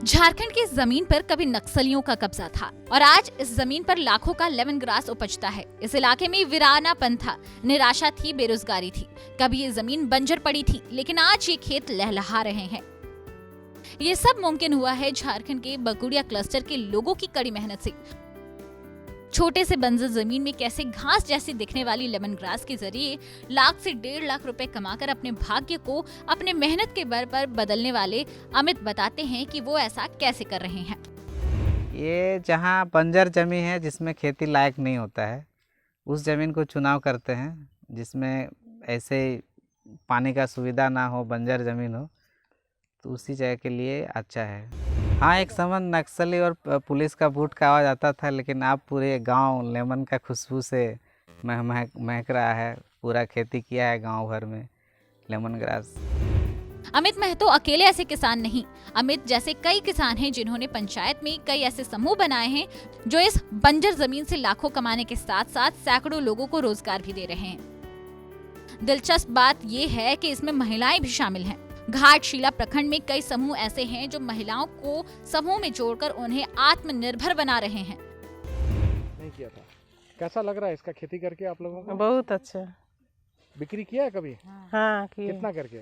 झारखंड की इस जमीन पर कभी नक्सलियों का कब्जा था और आज इस जमीन पर लाखों का लेमन ग्रास उपजता है। इस इलाके में वीरानापन था, निराशा थी, बेरोजगारी थी। कभी ये जमीन बंजर पड़ी थी, लेकिन आज ये खेत लहलहा रहे हैं। ये सब मुमकिन हुआ है झारखंड के बकुड़िया क्लस्टर के लोगों की कड़ी मेहनत से। छोटे से बंजर जमीन में कैसे घास जैसी दिखने वाली लेमन ग्रास के जरिए लाख से 1.5 लाख रुपए कमाकर अपने भाग्य को अपने मेहनत के बल पर बदलने वाले अमित बताते हैं कि वो ऐसा कैसे कर रहे हैं। ये जहाँ बंजर जमीन है जिसमें खेती लायक नहीं होता है, उस जमीन को चुनाव करते हैं जिसमें ऐसे पानी का सुविधा ना हो, बंजर जमीन हो, तो उसी जगह के लिए अच्छा है। हाँ, एक समय नक्सली और पुलिस का बूट का आवाज़ आता था, लेकिन अब पूरे गांव लेमन का खुशबू से महक रहा है। पूरा खेती किया है गांव भर में लेमन ग्रास। अमित महतो अकेले ऐसे किसान नहीं। अमित जैसे कई किसान हैं जिन्होंने पंचायत में कई ऐसे समूह बनाए हैं जो इस बंजर जमीन से लाखों कमाने के साथ साथ सैकड़ों लोगों को रोजगार भी दे रहे हैं। दिलचस्प बात ये है कि इसमें महिलाएं भी शामिल हैं। घाटशिला प्रखंड में कई समूह ऐसे हैं जो महिलाओं को समूह में जोड़कर उन्हें आत्मनिर्भर बना रहे हैं। नहीं किया था। कैसा लग रहा है इसका खेती करके आप लोगों को? बहुत अच्छा। बिक्री किया है कभी? हाँ किया। कितना करके?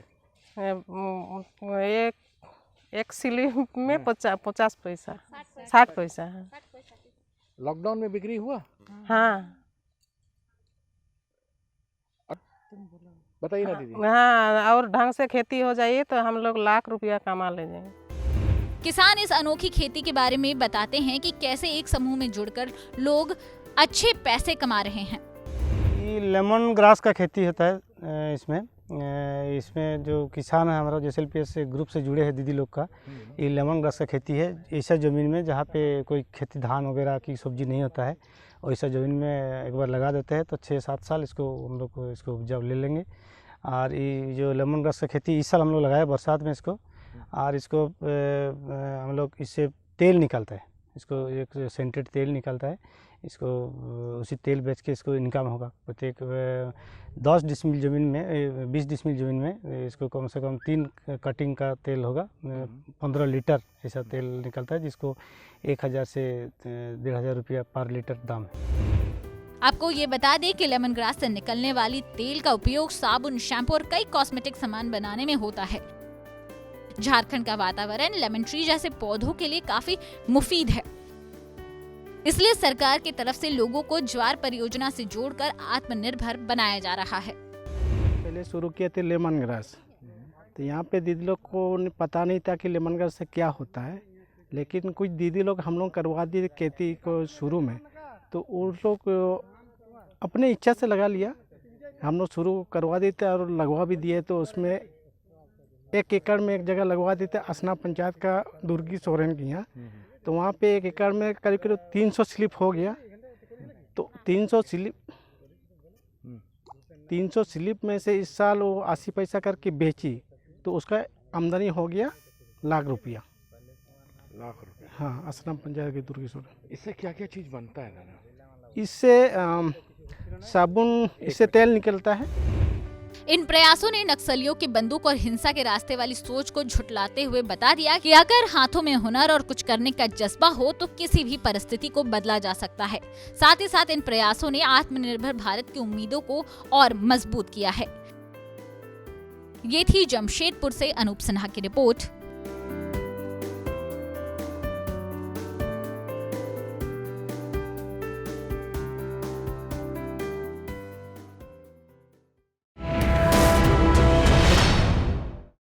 एक स्लिप में 50 पैसा 60 पैसा है। लॉकडाउन में बिक्री हुआ? हाँ बताइए ना दीदी। हाँ, और ढंग से खेती हो जाए तो हम लोग लाख रुपया कमा ले जाएंगे। किसान इस अनोखी खेती के बारे में बताते हैं कि कैसे एक समूह में जुड़कर लोग अच्छे पैसे कमा रहे हैं। ये लेमन ग्रास का खेती होता है। इसमें जो किसान है हमारा JSLPS से ग्रुप से जुड़े हैं दीदी लोग का, ये लेमन ग्रास का खेती है। ऐसा ज़मीन में जहाँ पे कोई खेती धान वगैरह की सब्जी नहीं होता है, वैसा ज़मीन में एक बार लगा देते हैं तो 6-7 साल इसको हम लोग इसको उपजाऊ ले लेंगे। और ये जो लेमन ग्रास का खेती इस साल हम लोग लगाए बरसात में इसको, और इसको हम लोग इससे तेल निकलता है, इसको एक सेंटेड तेल निकलता है। इसको उसी तेल बेच के इसको इनकम होगा। प्रत्येक 10 डिसमिल ज़मीन में 20 डिसमिल ज़मीन में इसको कम से कम 3 कटिंग का तेल होगा। 15 लीटर ऐसा तेल निकलता है, जिसको 1000 से 1500 रुपया पर लीटर दाम है। आपको ये बता दें कि लेमन ग्रास से निकलने वाली तेल का उपयोग साबुन, शैम्पू और कई कॉस्मेटिक सामान बनाने में होता है। झारखंड का वातावरण लेमन ट्री जैसे पौधों के लिए काफी मुफीद है, इसलिए सरकार की तरफ से लोगों को ज्वार परियोजना से जोड़कर आत्मनिर्भर बनाया जा रहा है। पहले शुरू किए थे लेमन ग्रास, तो यहाँ पे दीदी लोग को पता नहीं था कि लेमन ग्रास से क्या होता है, लेकिन कुछ दीदी लोग हम लोग करवा दिए खेती को शुरू में, तो उन लोग अपने इच्छा से लगा लिया। हम लोग शुरू करवा देते और लगवा भी दिए, तो उसमें 1 एकड़ में एक जगह लगवा देते असना पंचायत का दुर्गी सोरेन की यहाँ, तो वहाँ पे 1 एकड़ में करीब 300 स्लिप हो गया। तो 300 स्लिप में से इस साल वो 80 पैसा करके बेची, तो उसका आमदनी हो गया लाख रुपया। लाख रुपए? हाँ, असना पंचायत की दुर्गी सोरेन। इससे क्या क्या चीज़ बनता है दादा? इससे साबुन, इससे तेल निकलता है। इन प्रयासों ने नक्सलियों की बंदूक और हिंसा के रास्ते वाली सोच को झुठलाते हुए बता दिया कि अगर हाथों में हुनर और कुछ करने का जज्बा हो तो किसी भी परिस्थिति को बदला जा सकता है। साथ ही साथ इन प्रयासों ने आत्मनिर्भर भारत की उम्मीदों को और मजबूत किया है। ये थी जमशेदपुर से अनूप सिन्हा की रिपोर्ट।